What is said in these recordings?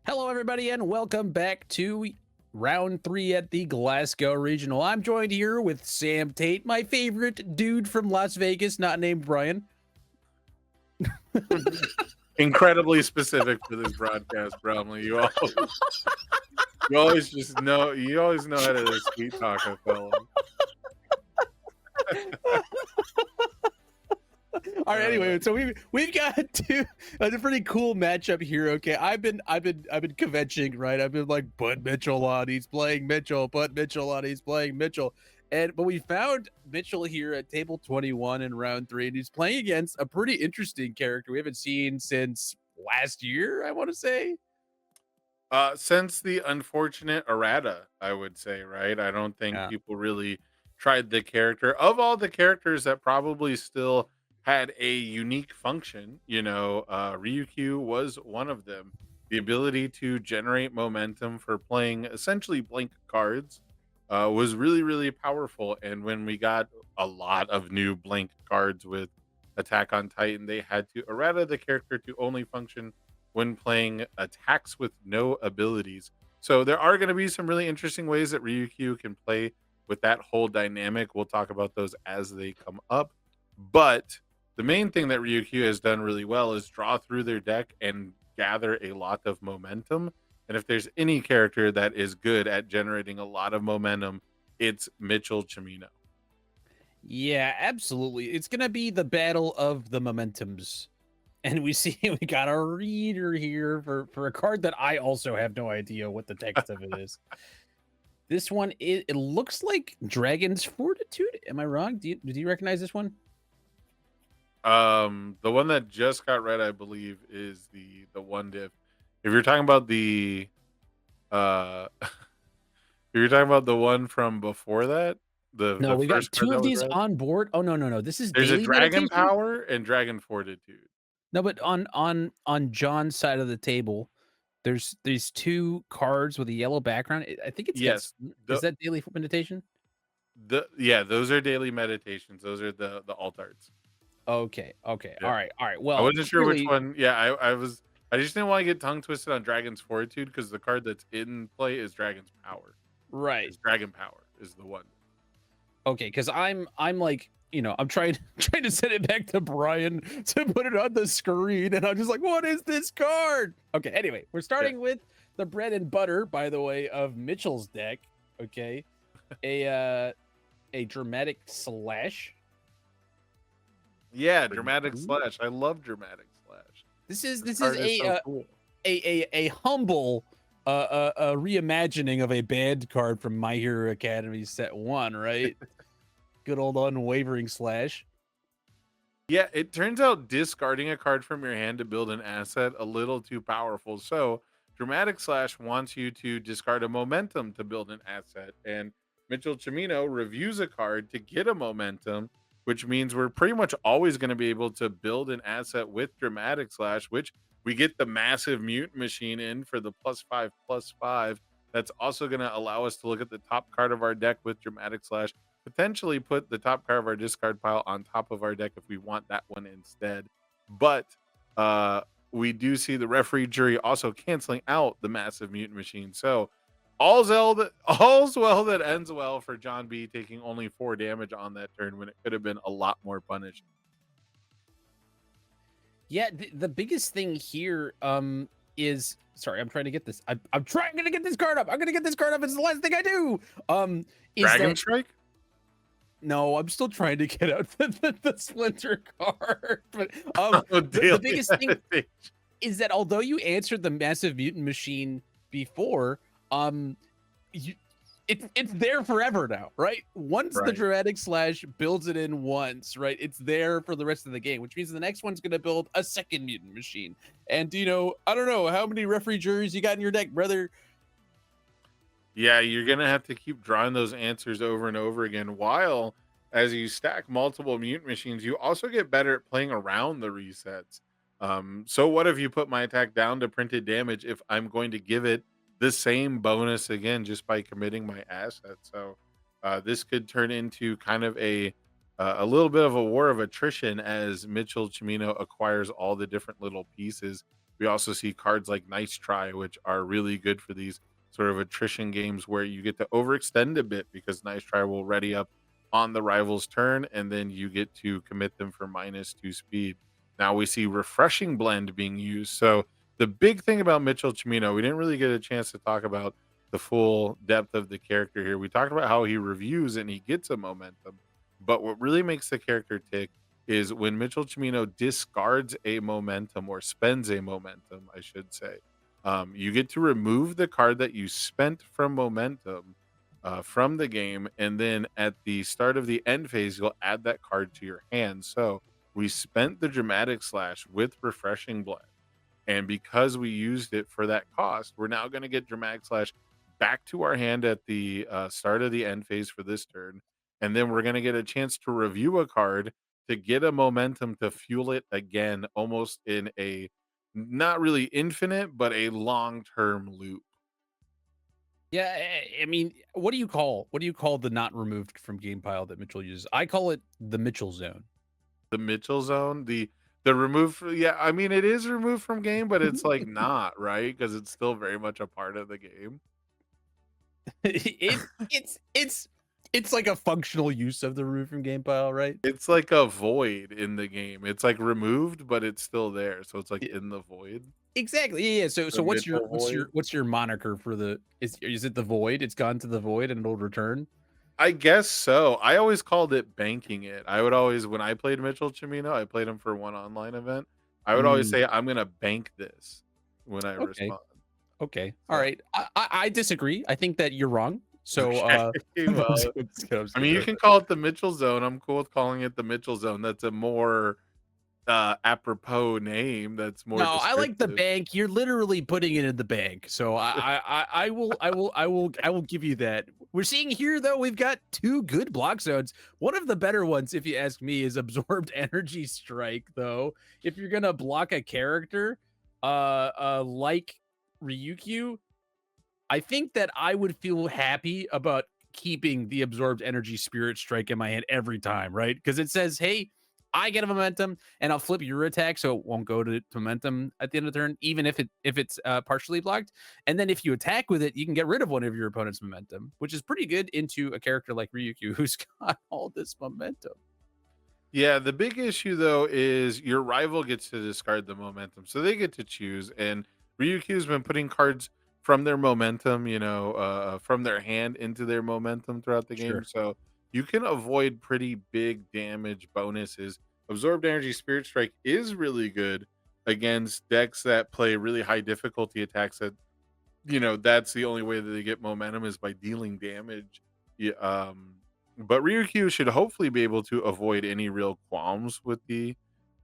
Hello, everybody, and welcome back to round 3 at the Glasgow Regional. I'm joined here with Sam Tate, my favorite dude from Las Vegas, not named Brian. Incredibly specific for this broadcast, Bromley. You always know how to sweet talk a fella. All right, Uh, anyway, so we've got a pretty cool matchup here. Okay, I've been conventioning, right? I've been like, put Mitchell on, he's playing Mitchell, put Mitchell on, he's playing Mitchell. But we found Mitchell here at table 21 in round 3, and he's playing against a pretty interesting character we haven't seen since last year, I want to say. since the unfortunate errata, I would say, right? I don't think Yeah. people really tried the character of all the characters that probably still had a unique function. Ryukyu was one of them. The ability to generate momentum for playing essentially blank cards was really, really powerful. And when we got a lot of new blank cards with Attack on Titan, they had to errata the character to only function when playing attacks with no abilities. So there are going to be some really interesting ways that Ryukyu can play with that whole dynamic. We'll talk about those as they come up. But the main thing that Ryukyu has done really well is draw through their deck and gather a lot of momentum. And if there's any character that is good at generating a lot of momentum, it's Mitchell Cimino. Yeah, absolutely. It's gonna be the battle of the momentums. And we see we got a reader here for a card that I also have no idea what the text of it is. This one it looks like Dragon's Fortitude. Am I wrong? Do you recognize this one? The one that just got read, I believe, is the one diff. If you're talking about the if you're talking about the one from before that, No, the we've got first card two that of was these read, on board. Oh no. This is there's a daily Dragon meditation. Power and Dragon Fortitude. No, but on John's side of the table, there's these two cards with a yellow background. I think it's got Yes, is the that daily meditation? those are daily meditations. Those are the alt arts. Okay. Yeah, All right. I Well, wasn't sure which clearly, one. Yeah, I just didn't want to get tongue twisted on Dragon's Fortitude because the card that's in play is Dragon's Power. right. Is Dragon Power is the one. Okay, because I'm like, I'm trying trying to send it back to Brian to put it on the screen, and I'm just like, what is this card? Okay, anyway, we're Yeah. starting with the bread and butter, by the way, of Mitchell's deck. Okay. A dramatic slash. Yeah, Pretty dramatic cool. slash. I love dramatic slash. This is Card is so cool. a humble reimagining of a banned card from My Hero Academy set 1, right? Good old unwavering slash. Yeah, it turns out discarding a card from your hand to build an asset a little too powerful. So, Dramatic Slash wants you to discard a momentum to build an asset. And Mitchell Cimino reviews a card to get a momentum, which means we're pretty much always going to be able to build an asset with Dramatic Slash, which we get the massive mutant machine in for the +5/+5. That's also going to allow us to look at the top card of our deck with Dramatic Slash, potentially put the top card of our discard pile on top of our deck if we want that one instead. But uh, we do see the referee jury also canceling out the massive mutant machine. So all's well that ends well for John B taking only 4 damage on that turn when it could have been a lot more punishing. Yeah, the biggest thing here is, sorry, I'm trying to get this. I'm trying to get this card up. I'm gonna get this card up. It's the last thing I do. Is Dragon that Strike? no? I'm still trying to get out the Splinter card. But Oh, the daily biggest thing meditation. is that although you answered the massive mutant machine before, you it's there forever now, right? Once the Right. dramatic slash builds it in once, right? It's there for the rest of the game, which means the next one's gonna build a second mutant machine. And I don't know how many referee juries you got in your deck, brother. Yeah, you're gonna have to keep drawing those answers over and over again. While as you stack multiple mutant machines, you also get better at playing around the resets. So what if you put my attack down to printed damage if I'm going to give it the same bonus again just by committing my asset? So this could turn into kind of a little bit of a war of attrition as Mitchell Cimino acquires all the different little pieces. We also see cards like Nice Try, which are really good for these sort of attrition games where you get to overextend a bit because Nice Try will ready up on the rival's turn, and then you get to commit them for -2 speed. Now we see Refreshing Blend being used. So the big thing about Mitchell Cimino, we didn't really get a chance to talk about the full depth of the character here. We talked about how he reviews and he gets a momentum, but what really makes the character tick is when Mitchell Cimino discards a momentum or spends a momentum, I should say. You get to remove the card that you spent from momentum from the game, and then at the start of the end phase, you'll add that card to your hand. So we spent the Dramatic Slash with Refreshing Blend, and because we used it for that cost, we're now going to get Dramatic Slash back to our hand at the start of the end phase for this turn. And then we're going to get a chance to review a card to get a momentum to fuel it again, almost in a not really infinite, but a long term loop. Yeah, I mean, what do you call the not removed from game pile that Mitchell uses? I call it the Mitchell zone. The Mitchell zone, the remove, yeah, I mean, it is removed from game, but it's like not right because it's still very much a part of the game. it it's like a functional use of the remove from game pile, right? It's like a void in the game. It's like removed, but it's still there. So it's like Yeah, in the void, exactly. Yeah, yeah. So the what's your Mitchell what's void. your what's your moniker for the is it the void? It's gone to the void and it'll return. I guess so. I always called it banking it. I would always, when I played Mitchell Cimino, I played him for one online event. I would always Mm, say, I'm gonna bank this when I okay. respond. Okay. All So right. I disagree. I think that you're wrong. So okay, well, I'm just I mean, kidding. you can call it the Mitchell zone. I'm cool with calling it the Mitchell zone. That's a more apropos name. That's more No, I like the descriptive. bank. You're literally putting it in the bank. So I will give you that. We're seeing here though, we've got two good block zones. One of the better ones, if you ask me, is absorbed energy strike, though. If you're gonna block a character, like Ryukyu, I think that I would feel happy about keeping the absorbed energy spirit strike in my hand every time, right? Because it says, hey, I get a momentum and I'll flip your attack so it won't go to momentum at the end of the turn, even if it's partially blocked. And then if you attack with it, you can get rid of one of your opponent's momentum, which is pretty good into a character like Ryukyu who's got all this momentum. Yeah, the big issue though is your rival gets to discard the momentum, so they get to choose. And Ryukyu's been putting cards from their momentum, from their hand into their momentum throughout the game, Sure. so you can avoid pretty big damage bonuses. Absorbed Energy Spirit Strike is really good against decks that play really high difficulty attacks that that's the only way that they get momentum is by dealing damage. Yeah, but Ryukyu should hopefully be able to avoid any real qualms with the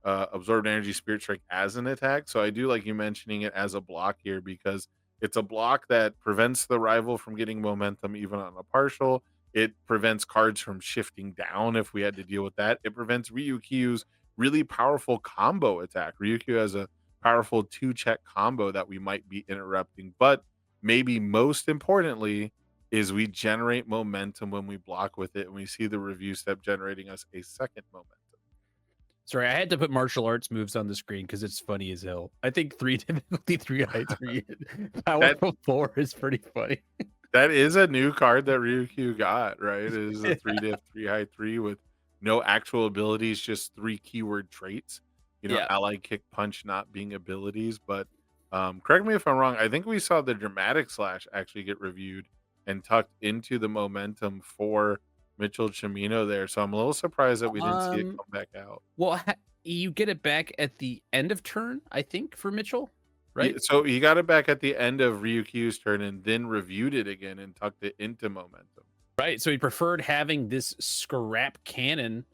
absorbed energy spirit strike as an attack. So I do like you mentioning it as a block here because it's a block that prevents the rival from getting momentum even on a partial. It prevents cards from shifting down if we had to deal with that. It prevents Ryukyu's really powerful combo attack. Ryukyu has a powerful two check combo that we might be interrupting. But maybe most importantly, is we generate momentum when we block with it, and we see the review step generating us a second momentum. Sorry, I had to put martial arts moves on the screen because it's funny as hell. I think three difficulty, three high, three That powerful four is pretty funny. that is a new card that Ryukyu got, right? It is a 3 diff, 3 high 3 with no actual abilities, just 3 keyword traits. Yeah. Ally, kick, punch not being abilities. But correct me if I'm wrong. I think we saw the dramatic slash actually get reviewed and tucked into the momentum for Mitchell Cimino there. So I'm a little surprised that we didn't see it Um, come back out. well, you get it back at the end of turn, I think, for Mitchell, Yeah, right? so he got it back at the end of Ryukyu's turn and then reviewed it again and tucked it into momentum. Right. So he preferred having this scrap cannon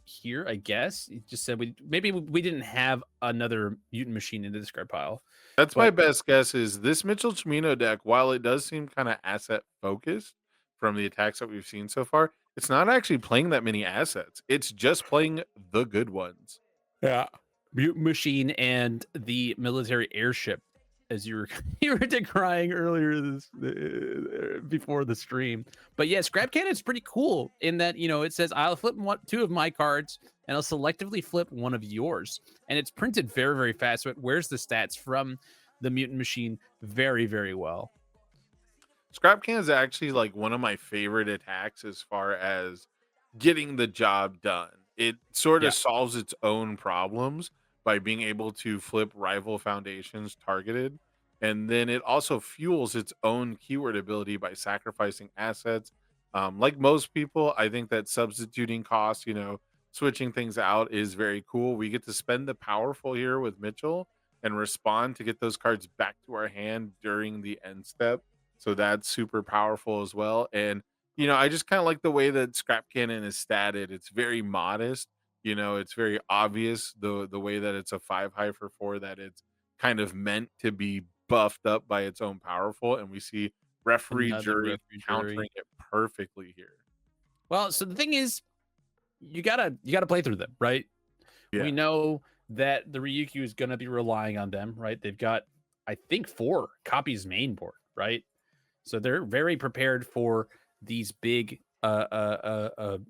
here, I guess. He just said we didn't have another mutant machine in the discard pile. That's my But best guess is this Mitchell Cimino deck, while it does seem kind of asset focused from the attacks that we've seen so far, it's not actually playing that many assets. It's just playing the good ones. yeah, mutant machine and the military airship as you were you were decrying earlier this before the stream. But yeah, Scrap Cannon's pretty cool in that, you know, it says I'll flip two of my cards and I'll selectively flip one of yours. And it's printed very, very fast. So it wears the stats from the mutant machine very, very well. Scrap can is actually like one of my favorite attacks as far as getting the job done. It sort Yeah. of solves its own problems by being able to flip rival foundations targeted. And then it also fuels its own keyword ability by sacrificing assets. Like most people, I think that substituting costs, switching things out is very cool. We get to spend the powerful here with Mitchell and respond to get those cards back to our hand during the end step, so that's super powerful as well. And I just kind of like the way that Scrap Cannon is statted. It's very modest. It's very obvious the way that it's a 5 high for 4, that it's kind of meant to be buffed up by its own powerful. And we see referee Another jury referee jury. countering it perfectly here. Well, so the thing is, you gotta play through them, right? We Yeah. know that the Ryukyu is gonna be relying on them, right? They've got, I think, 4 copies main board, right? So they're very prepared for these big statted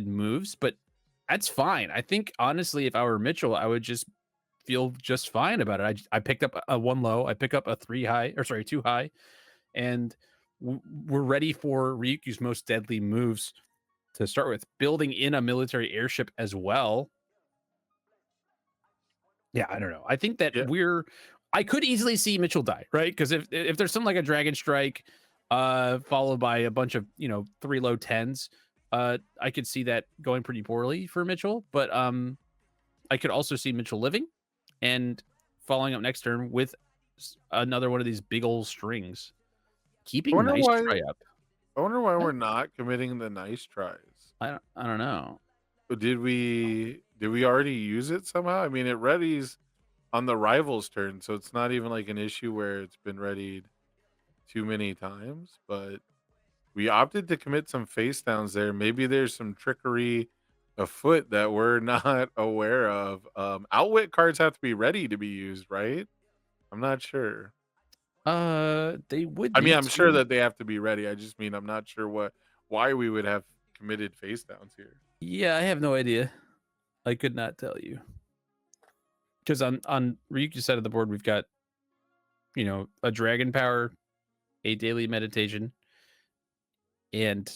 moves, but that's fine. I think honestly, if I were Mitchell, I would just feel just fine about it. I picked up a 1 low, I pick up a 3 high, or sorry, 2 high, and we're ready for Ryukyu's most deadly moves to start with, building in a military airship as well. Yeah, I don't know. I think that Yeah. I could easily see Mitchell die, right? Because if there's something like a Dragon Strike, followed by a bunch of 3 low 10s, I could see that going pretty poorly for Mitchell. But I could also see Mitchell living and following up next turn with another one of these big old strings, I keeping wonder nice why try up. I wonder why we're not committing the nice tries. I don't know. Did we already use it somehow? I mean, it readies on the rival's turn, so it's not even like an issue where it's been readied too many times, but we opted to commit some face downs there. Maybe there's some trickery afoot that we're not aware of. Outwit cards have to be ready to be used, right? I'm not sure. They would I mean, need I'm sure to. that they have to be ready. I just mean I'm not sure why we would have committed face downs here. Yeah, I have no idea. I could not tell you. Because on Ryukyu's side of the board, we've got, a dragon power, a daily meditation, and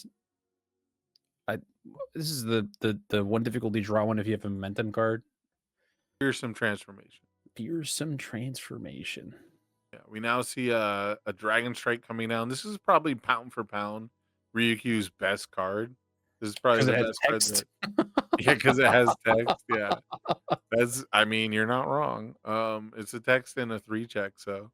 I this is the one difficulty draw one if you have a momentum card. Here's some transformation. Fearsome transformation. Yeah, we now see a Dragon Strike coming down. This is probably pound for pound Ryukyu's best card. This is probably Because it the has best card text. that, yeah, because it has text. Yeah, I mean, you're not wrong. It's a text and a 3 check. So,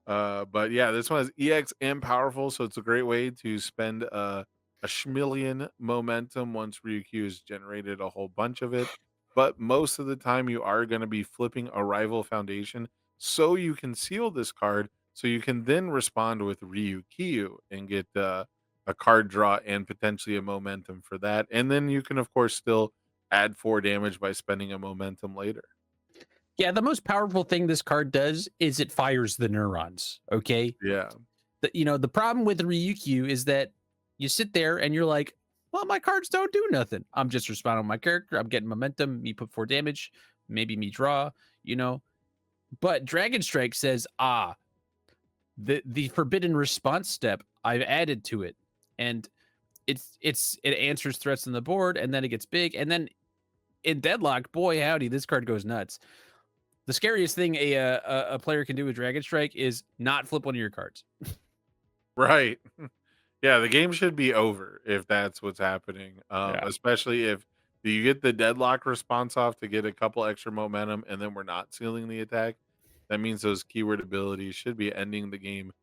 but yeah, this one is EX and powerful, so it's a great way to spend a schmillion momentum once Ryukyu has generated a whole bunch of it. But most of the time, you are going to be flipping a rival foundation, so you can seal this card, so you can then respond with Ryukyu and get a card draw and potentially a momentum for that. And then you can, of course, still add 4 damage by spending a momentum later. Yeah, the most powerful thing this card does is it fires the neurons. Okay. Yeah. The problem with Ryukyu is that you sit there and you're like, well, my cards don't do nothing. I'm just responding with my character. I'm getting momentum. Me put 4 damage. Maybe me draw, But Dragon Strike says, the forbidden response step, I've added to it. And it answers threats on the board, and then it gets big. And then in Deadlock, boy howdy, this card goes nuts. The scariest thing a player can do with Dragon Strike is not flip one of your cards. Right. Yeah, the game should be over if that's what's happening. Yeah. Especially if you get the deadlock response off to get a couple extra momentum and then we're not sealing the attack. That means those keyword abilities should be ending the game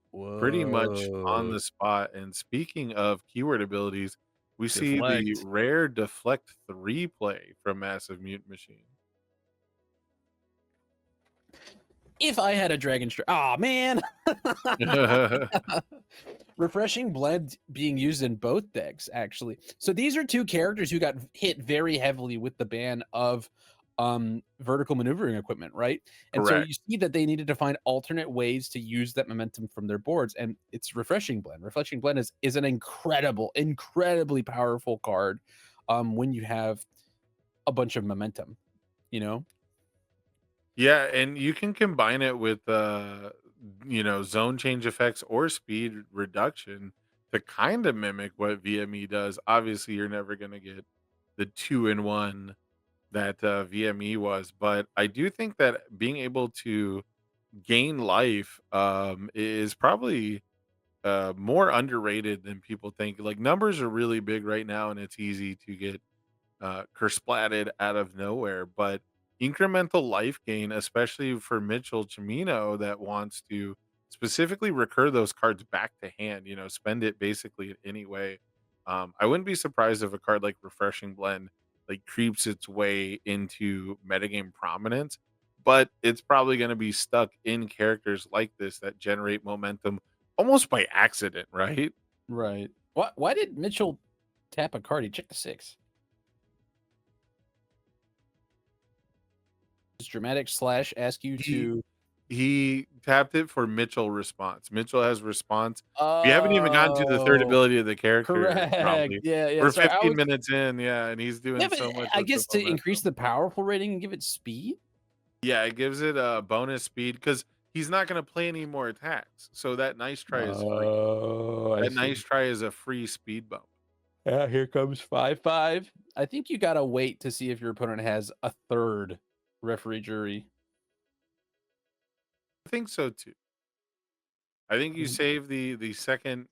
pretty much on Whoa. the spot. And speaking of keyword abilities, we see the Deflect. rare Deflect 3 play from Massive Mutant Machine. If I had a Dragon Strike. Oh, man. Refreshing Blend being used in both decks, actually. So these are 2 characters who got hit very heavily with the ban of vertical maneuvering equipment, right? And so Correct. you see that they needed to find alternate ways to use that momentum from their boards, and it's Refreshing Blend. Refreshing Blend is an incredibly powerful card when you have a bunch of momentum, you know? Yeah, and you can combine it with zone change effects or speed reduction to kind of mimic what VME does. Obviously, you're never going to get the 2-in-1 that VME was, but I do think that being able to gain life is probably more underrated than people think. Like, numbers are really big right now, and it's easy to get kersplatted out of nowhere. But incremental life gain, especially for Mitchell Cimino that wants to specifically recur those cards back to hand, spend it basically in any way. I wouldn't be surprised if a card like Refreshing Blend like creeps its way into metagame prominence, but it's probably going to be stuck in characters like this that generate momentum almost by accident, right? Right. Why did Mitchell tap a card? He checked the 6. Does dramatic slash ask you He to He tapped it for Mitchell response. Mitchell has response. We haven't even gotten to the third Oh, ability of the character, correct. probably. Yeah, yeah. We're Sorry, I 15 was minutes in, yeah, and he's yeah, doing but so much I with the guess to increase momentum. the powerful rating and give it speed? Yeah, it gives it a bonus speed because he's not gonna play any more attacks, so that nice try is free. Oh, I That nice see. try is a free speed bump. Yeah, here comes 5-5. I think you gotta wait to see if your opponent has a third referee jury. I think so too. I think you 'Cause save the second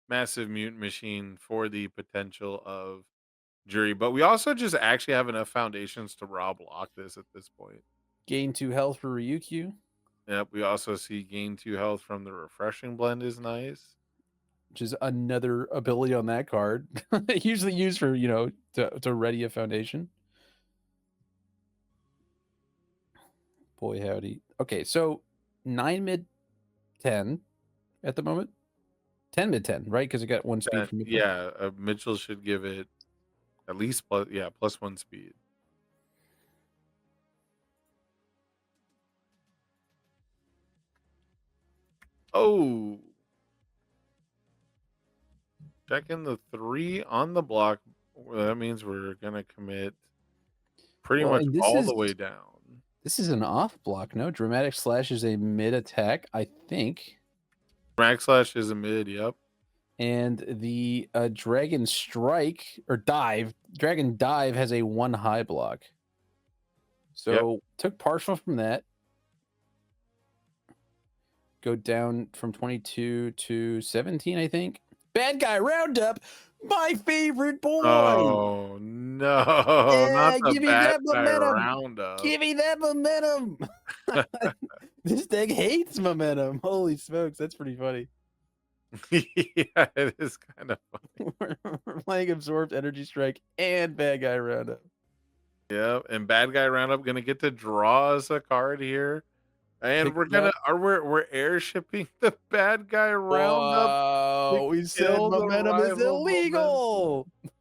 massive mutant machine for the potential of jury, but we also just actually have enough foundations to raw block this at this point. gain 2 health for Ryukyu, Yep, we also see gain 2 health from the refreshing blend is nice. which is another ability on that card. Usually used for, to ready a foundation. Boy, howdy. Okay, so 9 mid 10 at the moment. 10 mid 10, right? Because it got 1 speed from Mitchell. Yeah, Mitchell should give it at least plus 1 speed. Oh, checking the 3 on the block. Well, that means we're gonna commit pretty Well, much and all the way down. this is an off block, no? Dramatic slash is a mid attack, I think. Drag slash is a mid, yep. And the Dragon Strike or Dive, Dragon Dive has a 1 high block. Yep. So took partial from that. Go down from 22 to 17, I think. Bad guy roundup, my favorite boy. Oh, no, not Yeah, the give me bad that guy momentum. roundup. Give me that momentum. This deck hates momentum. Holy smokes, that's pretty funny. Yeah, it is kind of funny. We're playing absorbed energy strike and bad guy roundup. Yep, and bad guy roundup gonna get to draw us a card here. And Pick we're it gonna up. are we're airshipping the bad guy roundup to Whoa, we said kill the momentum is rival illegal. momentum.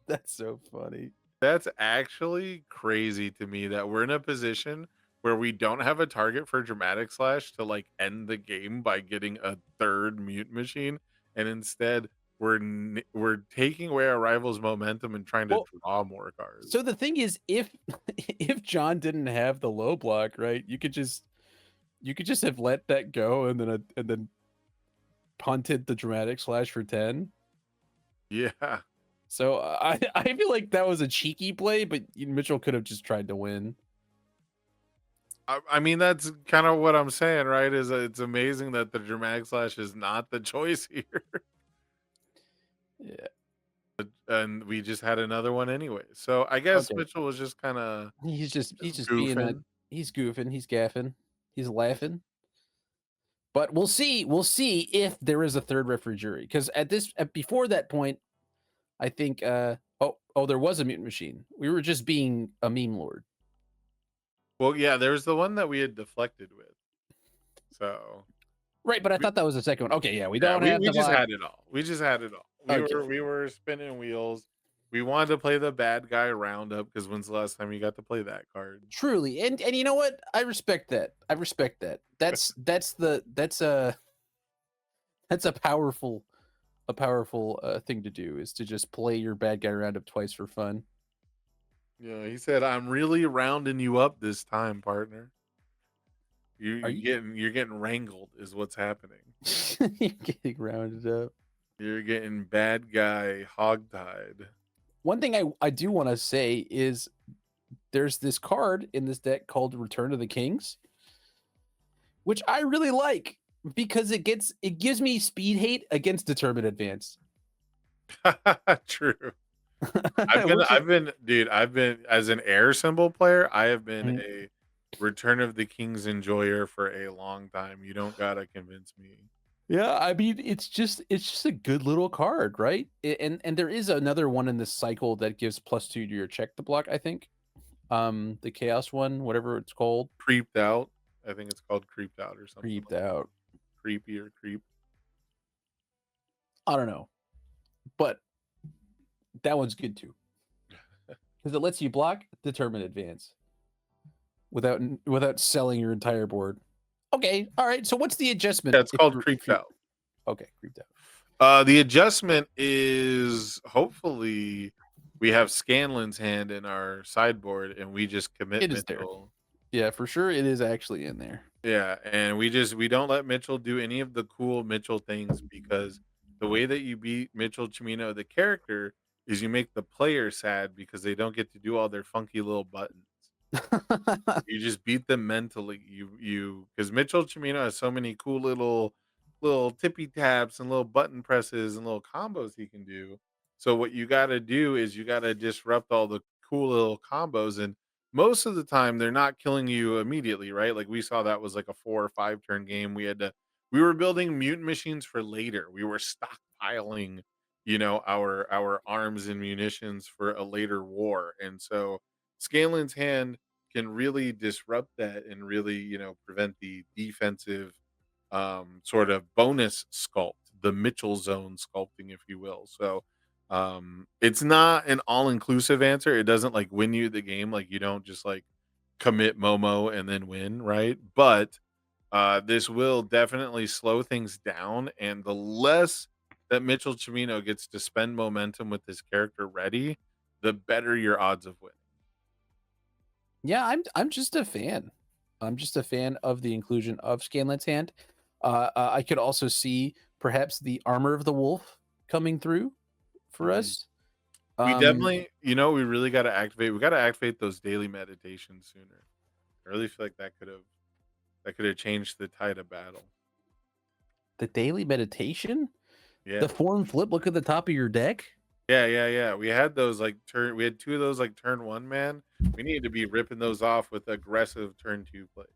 That's so funny. That's actually crazy to me that we're in a position where we don't have a target for dramatic slash to like end the game by getting a third mute machine, and instead we're taking away our rival's momentum and trying to Well, draw more cards. so the thing is, if if John didn't have the low block, right, you could just have let that go and then punted the dramatic slash for 10. Yeah. So I feel like that was a cheeky play, but Mitchell could have just tried to win. I mean, that's kind of what I'm saying, right? Is that it's amazing that the dramatic slash is not the choice here. Yeah. And we just had another one anyway. So I guess Okay. Mitchell was just kind of He's just being a goofing. he's goofing, he's gaffing, he's laughing. But we'll see if there is a third referee jury because before that point, I think there was a mutant machine. We were just being a meme lord. Well, yeah, there's the one that we had deflected with. So Right, but I we, thought that was the second one. Okay, yeah, we yeah, don't have we the just block. had it all. We just had it all. We Okay. were spinning wheels. We wanted to play the bad guy roundup because when's the last time you got to play that card? Truly, and you know what? I respect that. I respect that. That's a powerful thing to do, is to just play your bad guy roundup twice for fun. Yeah, he said, "I'm really rounding you up this time, partner. You Are you you you're getting wrangled is what's happening. you're getting rounded up? You're getting bad guy hogtied." One thing I do want to say is there's this card in this deck called Return of the Kings, which I really like because it gives me speed hate against Determined Advance. True. I've been Which is I've been dude, I've been as an air symbol player, I have been Mhm. a Return of the King's enjoyer for a long time. You don't gotta convince me. Yeah, I mean, it's just a good little card, right? And there is another one in this cycle that gives +2 to your check to block, I think. The chaos one, whatever it's called, Creeped out. I think it's called creeped out or something creeped like that. out. Creepy or creep. I don't know, but that one's good too because it lets you block, determine advance without selling your entire board. Okay, all right. So what's the adjustment Yeah, it's if called you're creeped out. okay? Creeped out. The adjustment is hopefully we have Scanlan's hand in our sideboard and we just commit It is there. Mitchell. Yeah, for sure. It is actually in there. Yeah, and we don't let Mitchell do any of the cool Mitchell things because the way that you beat Mitchell Cimino, the character, is you make the player sad because they don't get to do all their funky little buttons. You just beat them mentally. You because Mitchell Cimino has so many cool little tippy taps and little button presses and little combos he can do. So what you got to do is you got to disrupt all the cool little combos, and most of the time they're not killing you immediately, right? Like we saw that was like a 4 or 5 turn game. We were building mutant machines for later. We were stockpiling, our arms and munitions for a later war. And so Scanlan's hand can really disrupt that and really, prevent the defensive sort of bonus sculpt, the Mitchell zone sculpting, if you will. So it's not an all inclusive answer. It doesn't like win you the game. Like you don't just like commit Momo and then win, right? But this will definitely slow things down. And the less that Mitchell Cimino gets to spend momentum with his character ready, the better your odds of winning. Yeah, I'm just a fan. I'm just a fan of the inclusion of Scanlan's hand. I could also see perhaps the armor of the wolf coming through for Mhm. us. We Um, definitely, we really got to activate. We got to activate those daily meditations sooner. I really feel like that could have changed the tide of battle. the daily meditation, Yeah, the form flip. Look at the top of your deck. yeah, yeah, yeah. We had those like turn. We had two of those like turn one, man. We needed to be ripping those off with aggressive turn two plays.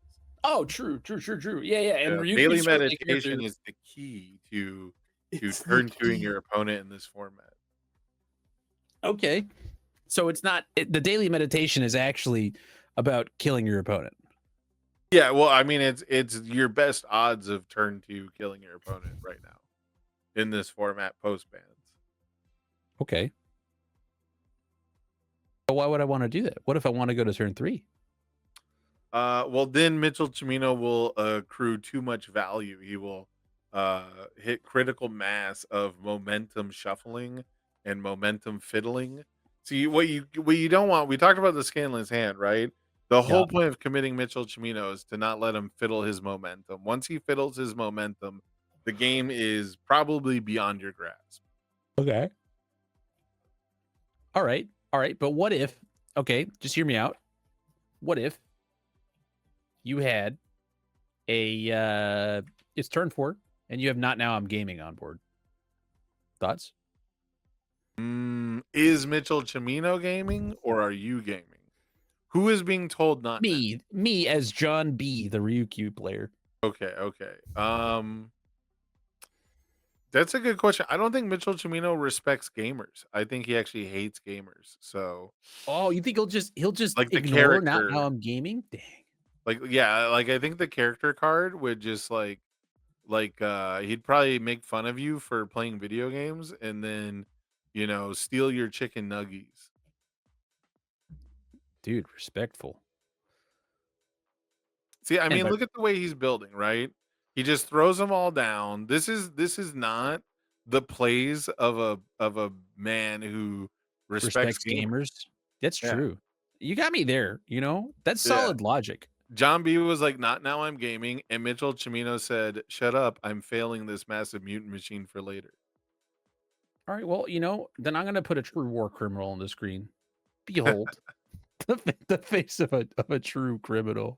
Oh, true, true, true, true. Yeah, yeah. And Yeah, Ryukyu daily is certainly a meditation character. is the key to It's the turn twoing key. your opponent in this format. Okay, so it's not the daily meditation is actually about killing your opponent. Yeah, well, I mean, it's your best odds of turn two killing your opponent right now in this format post bans. Okay. But why would I want to do that? What if I want to go to turn 3? Well, then Mitchell Cimino will accrue too much value. He will hit critical mass of momentum shuffling and momentum fiddling. See what you don't want. We talked about the Scanlan's hand, right? The Yeah. whole point of committing Mitchell Cimino is to not let him fiddle his momentum. Once he fiddles his momentum, the game is probably beyond your grasp. Okay. All right. All right. But what if, okay, just hear me out. What if you had it's turn 4 and you have not now I'm gaming on board. Thoughts? Is Mitchell Cimino gaming or are you gaming? Who is being told not now? Me as John B, the Ryukyu player. Okay, okay. That's a good question. I don't think Mitchell Cimino respects gamers. I think he actually hates gamers. So, Oh, you think he'll just like the ignore not now character, I'm gaming? Dang. like yeah, like I think the character card would just he'd probably make fun of you for playing video games and then steal your chicken nuggies. Dude, respectful. See, I And mean, by look at the way he's building, right? He just throws them all down. This is not the plays of a man who respects respects gamers. gamers. That's Yeah, true. You got me there, you know? That's yeah. solid logic. John B was like, "Not now, I'm gaming," and Mitchell Cimino said, "Shut up, I'm failing this massive mutant machine for later." Alright, well, then I'm gonna put a true war criminal on the screen. Behold, the face of a true criminal.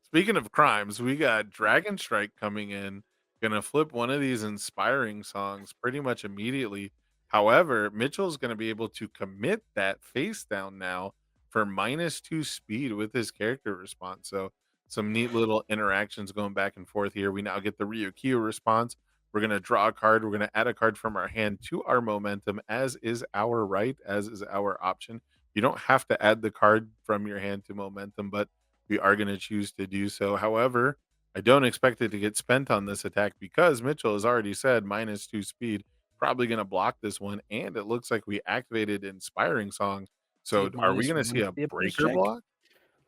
Speaking of crimes, we got Dragon Strike coming in, gonna flip one of these inspiring songs pretty much immediately. However, Mitchell's gonna be able to commit that face down now for -2 speed with his character response. So some neat little interactions going back and forth here. We now get the Ryukyu response. We're gonna draw a card. We're gonna add a card from our hand to our momentum, as is our right, as is our option. You don't have to add the card from your hand to momentum, but we are going to choose to do so. However, I don't expect it to get spent on this attack because Mitchell has already said -2 speed, probably going to block this one. And it looks like we activated Inspiring Song. So Save are we minus going to 1 see for a the opposed breaker check? block?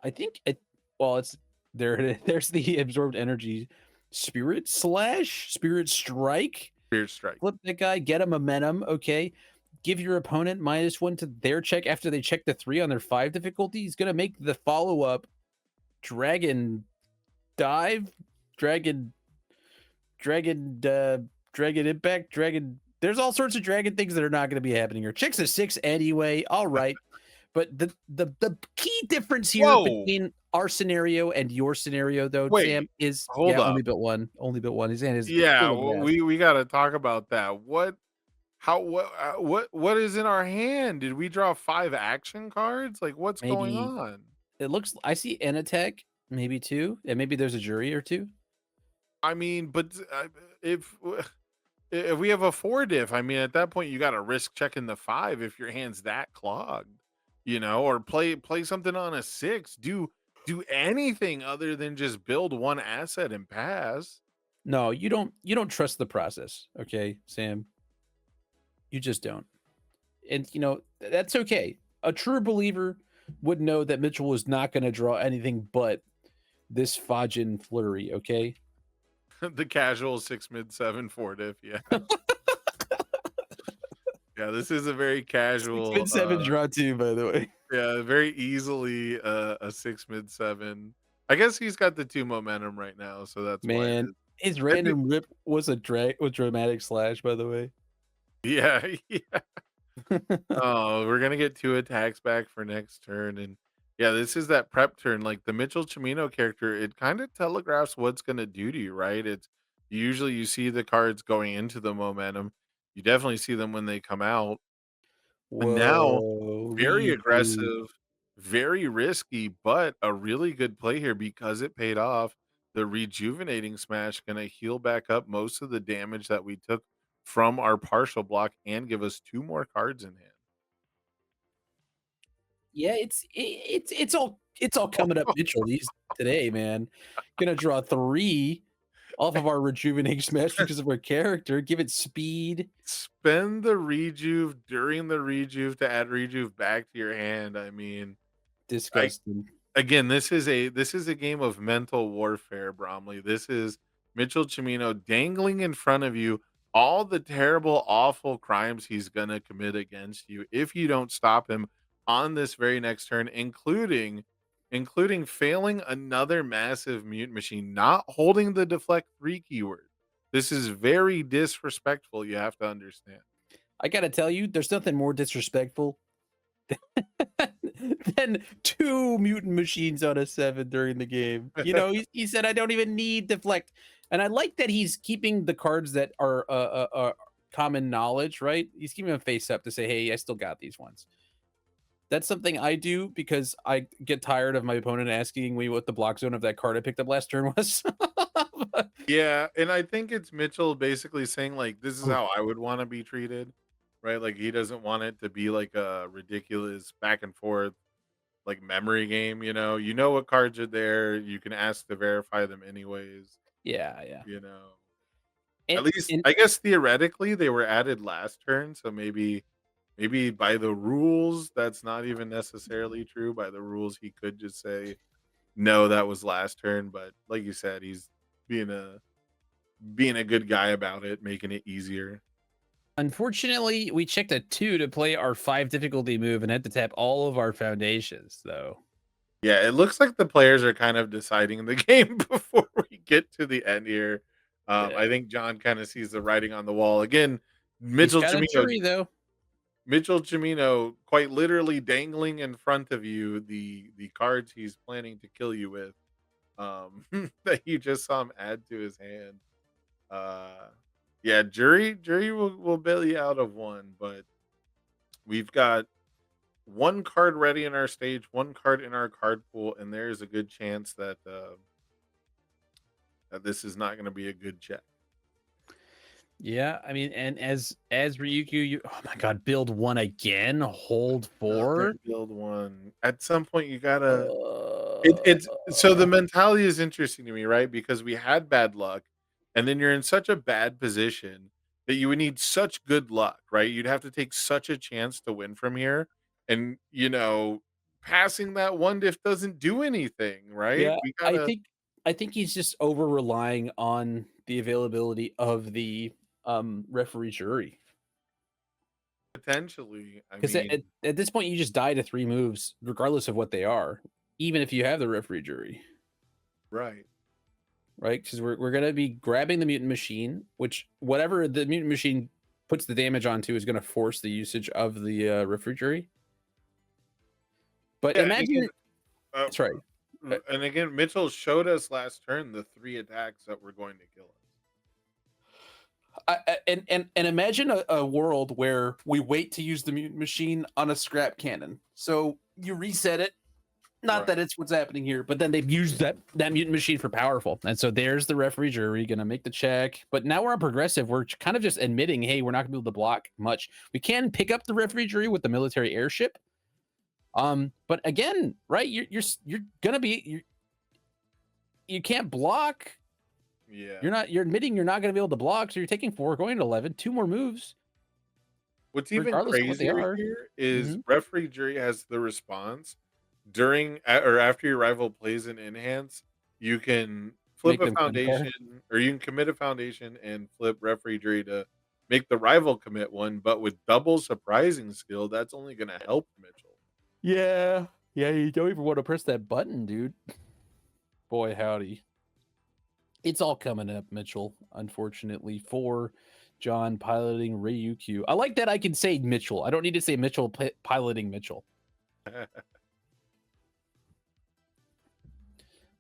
I think it well, it's there it is. There's the absorbed energy. Spirit Strike. Spirit Strike. Flip that guy, get a momentum, okay. Give your opponent -1 to their check after they check the 3 on their 5 difficulty. He's gonna make the follow-up Dragon Dive, Dragon Dragon, Dragon Impact, Dragon there's all sorts of dragon things that are not gonna be happening here. Check's a 6 anyway, alright. But the key difference here Whoa. between our scenario and your scenario, though, Sam, Wait, is hold yeah, up. only built one. Only built one. His hand is a Yeah, little gas. we got to talk about that. What is in our hand? Did we draw 5 action cards? Like what's going Maybe on? it looks I see an attack, maybe 2, and maybe there's a jury or 2. I mean, but if if we have a 4 diff, I mean, at that point, you gotta risk checking the 5 if your hand's that clogged, or play something on a 6. Do anything other than just build 1 asset and pass. No, you don't trust the process, okay, Sam? You just don't. And, that's okay. A true believer would know that Mitchell was not gonna draw anything but this Fajin flurry, okay? The casual 6 mid 7 4 diff, yeah. Yeah, this is a very 6 casual, mid 7 draw 2, by the way. yeah, very easily, a 6 mid 7. I guess he's got the 2 momentum right now, so that's why it Man, is. his I think random rip was a dramatic slash, by the way. yeah, yeah. Oh, we're gonna get 2 attacks back for next turn, and yeah, this is that prep turn. Like the Mitchell Cimino character, it kind of telegraphs what's gonna do to you, right? It's usually you see the cards going into the momentum. You definitely see them when they come out. And now, Whoa, very Ryukyu. aggressive, very risky, but a really good play here because it paid off. The rejuvenating smash gonna heal back up most of the damage that we took from our partial block and give us 2 more cards in hand. Yeah, it's all coming up Mitchell these today, man. Gonna draw 3 off of our rejuvenating smash because of our character, give it speed. Spend the rejuve during the rejuve to add rejuve back to your hand. I mean, I Disgusting. again, this is a game of mental warfare, Bromley. This is Mitchell Cimino dangling in front of you all the terrible, awful crimes he's gonna commit against you if you don't stop him on this very next turn, including failing another massive mute machine, not holding the deflect 3 keyword. This is very disrespectful, you have to understand. I gotta tell you, there's nothing more disrespectful than 2 mutant machines on a 7 during the game. He said, "I don't even need deflect." And I like that he's keeping the cards that are common knowledge, right? He's keeping them face up to say, "Hey, I still got these ones." That's something I do because I get tired of my opponent asking me what the block zone of that card I picked up last turn was. Yeah, and I think it's Mitchell basically saying, like, "This is how I would wanna be treated," right? Like, he doesn't want it to be like a ridiculous back and forth, like, memory game, you know? You know what cards are there, you can ask to verify them anyways, Yeah, yeah. you know? At And, least, and I guess theoretically they were added last turn, so maybe by the rules that's not even necessarily true. By the rules, he could just say no, that was last turn. But like you said, he's being a being a good guy about it, making it easier. unfortunately, we checked a 2 to play our 5 difficulty move and had to tap all of our foundations, though. Yeah, it looks like the players are kind of deciding the game before we get to the end here. Yeah. I think John kind of sees the writing on the wall again. He's Mitchell got a Cimino, jury, though. Mitchell Cimino, quite literally dangling in front of you the cards he's planning to kill you with. That you just saw him add to his hand. Uh, yeah, jury will bail you out of one, but we've got one card ready in our stage, one card in our card pool, and there is a good chance that that this is not going to be a good check. Yeah, I mean, and as Ryukyu, you oh my god, build 1 again, hold 4. Build one. At some point, you gotta. Uh, It's so the mentality is interesting to me, right? Because we had bad luck, and then you're in such a bad position that you would need such good luck, right? You'd have to take such a chance to win from here, and passing that one diff doesn't do anything, right? yeah, We I gotta think I think he's just over relying on the availability of the referee jury. potentially. I Because mean, at this point, you just die to 3 moves, regardless of what they are, even if you have the referee jury, right? right? Because we're gonna be grabbing the mutant machine, which whatever the mutant machine puts the damage onto is gonna force the usage of the referee jury. But Yeah, and again, imagine uh, that's right. and again, Mitchell showed us last turn the 3 attacks that were going to kill us. And imagine a world where we wait to use the mutant machine on a scrap cannon. So you reset it. Not Right. that it's what's happening here, but then they've used that mutant machine for powerful. And so there's the referee jury gonna make the check. But now we're on progressive. We're kind of just admitting, hey, we're not gonna be able to block much. We can pick up the referee jury with the military airship. But again, right, you're gonna be you can't block. Yeah. You're admitting you're not gonna be able to block, so you're taking 4, going to 11, 2 more moves, What's even regardless of what they crazier are. here is Mhm. referee jury has the response or after your rival plays an enhance, you can flip Make a them commit a card. foundation or you can commit a foundation and flip referee jury to make the rival commit one, but with double surprising skill, that's only going to help Mitchell. Yeah. Yeah, you don't even want to press that button, dude. Boy, howdy. It's all coming up, Mitchell, unfortunately, for John piloting Ryukyu. I like that I can say Mitchell. I don't need to say Mitchell piloting Mitchell.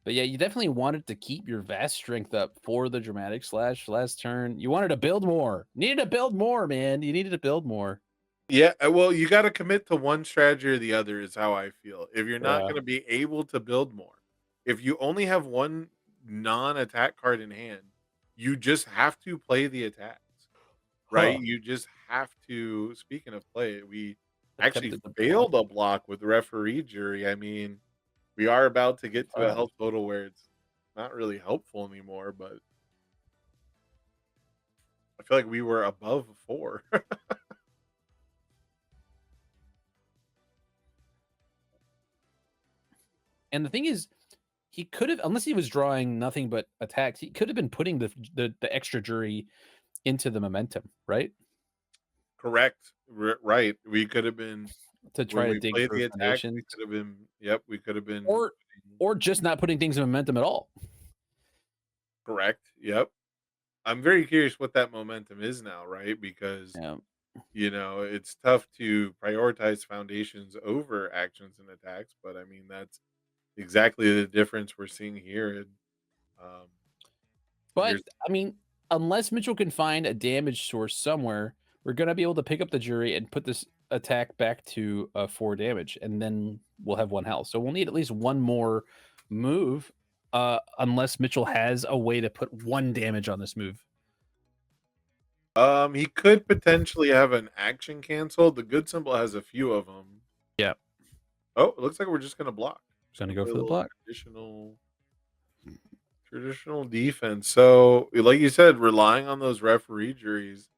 But yeah, you definitely wanted to keep your vast strength up for the dramatic slash last turn. You wanted to build more. Needed to build more, man. You needed to build more. Yeah, well, you got to commit to one strategy or the other is how I feel. If you're not Yeah. going to be able to build more, if you only have one non-attack card in hand, you just have to play the attacks, right? Huh. You just have to. Speaking of play, we actually Attempted to block. failed a block with referee jury. I mean, we are about to get to a 5. health total where it's not really helpful anymore, but I feel like we were above 4. And the thing is, he could have, unless he was drawing nothing but attacks, he could have been putting the extra jury into the momentum, right? Correct. Right. We could have been To when try to we dig played for the attacks, we foundations, could have been yep, we could have been or just not putting things in momentum at all. correct. Yep. I'm very curious what that momentum is now, right? Because, Yeah. it's tough to prioritize foundations over actions and attacks, but I mean that's exactly the difference we're seeing here. And um But there's I mean, unless Mitchell can find a damage source somewhere, we're gonna be able to pick up the jury and put this attack back to 4 damage, and then we'll have 1 health. So we'll need at least 1 more move, unless Mitchell has a way to put 1 damage on this move. he could potentially have an action cancel. The good symbol has a few of them. Yeah. Oh, it looks like we're just gonna block. Just gonna Gonna go play a for the little block. traditional Traditional defense. So, like you said, relying on those referee juries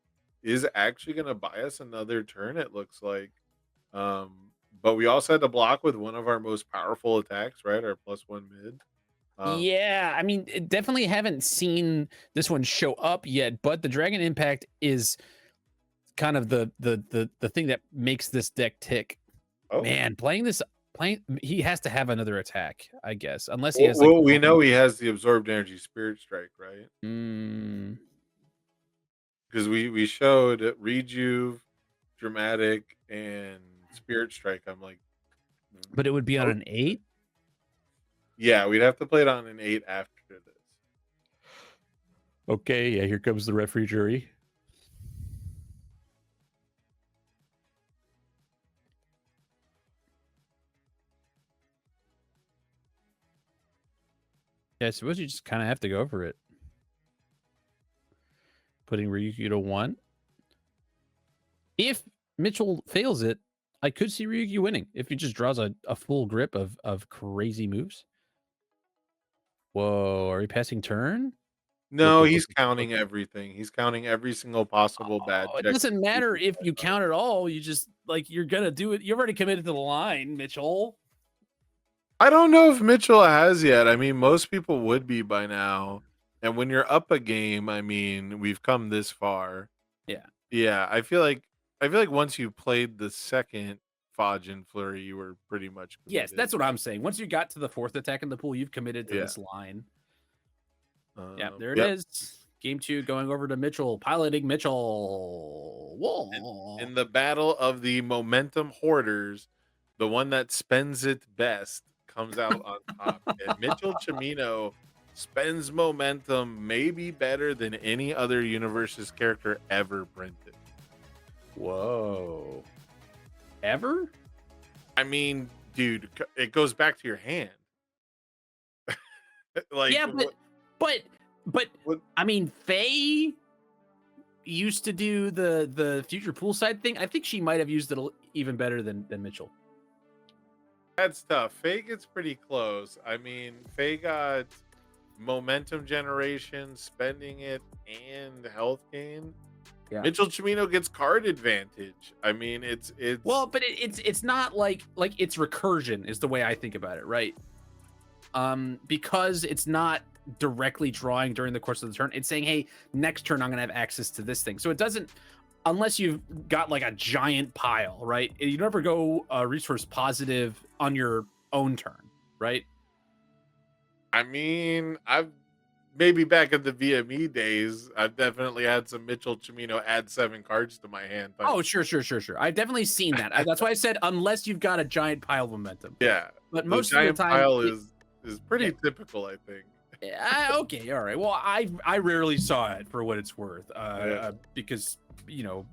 is actually going to buy us another turn. It looks like. But we also had to block with one of our most powerful attacks, right? Our +1 mid. Um, Yeah, I mean, definitely haven't seen this one show up yet, but the Dragon Impact is kind of the thing that makes this deck tick. oh, Man, playing he has to have another attack, I guess, unless he well, has like we know he has the absorbed energy spirit strike, right? mm, Because we showed Rejuve, dramatic, and spirit strike. I'm like, but it would be on oh, an 8. yeah, we'd have to play it on an 8 after this. Okay, yeah, here comes the referee jury. Yeah, I suppose you just kind of have to go for it. Putting Ryukyu to 1. If Mitchell fails it, I could see Ryukyu winning if he just draws a full grip of crazy moves. Whoa, are we passing turn? Look, No, look, he's look, look, look. counting everything. He's counting every single possible bad Oh, it check. doesn't matter if you count it all. You just like you're gonna do it. You've already committed to the line, Mitchell. I don't know if Mitchell has yet. I mean, most people would be by now. And when you're up a game, I mean, we've come this far. Yeah. Yeah, I feel like once you played the second Fajin Flurry, you were pretty much Yes, committed. that's what I'm saying. Once you got to the 4th attack in the pool, you've committed to Yeah. this line. Yeah, there it Yep. is. Game 2 going over to Mitchell, piloting Mitchell. Whoa. In the battle of the momentum hoarders, the one that spends it best comes out on top. And Mitchell Cimino spends momentum maybe better than any other UniVersus character ever printed. Whoa. Ever? I mean, dude, it goes back to your hand. Like, Yeah, but what? I mean, Faye used to do the future poolside thing. I think she might have used it even better than Mitchell. That's tough. Faye gets pretty close. I mean, Faye got momentum generation, spending it, and health gain. Yeah. Mitchell Cimino gets card advantage. I mean, it's Well, but it's not like it's recursion is the way I think about it, right? Because it's not directly drawing during the course of the turn. It's saying, hey, next turn I'm gonna have access to this thing. So it doesn't, unless you've got like a giant pile, right? You never go resource positive on your own turn, right? I mean, I've maybe back in the VME days, I've definitely had some Mitchell Cimino add 7 cards to my hand. Oh, sure. I've definitely seen that. That's why I said unless you've got a giant pile of momentum. Yeah, But the most of the giant time, pile is pretty typical, I think. okay, all right. Well, I rarely saw it for what it's worth, Yeah. because games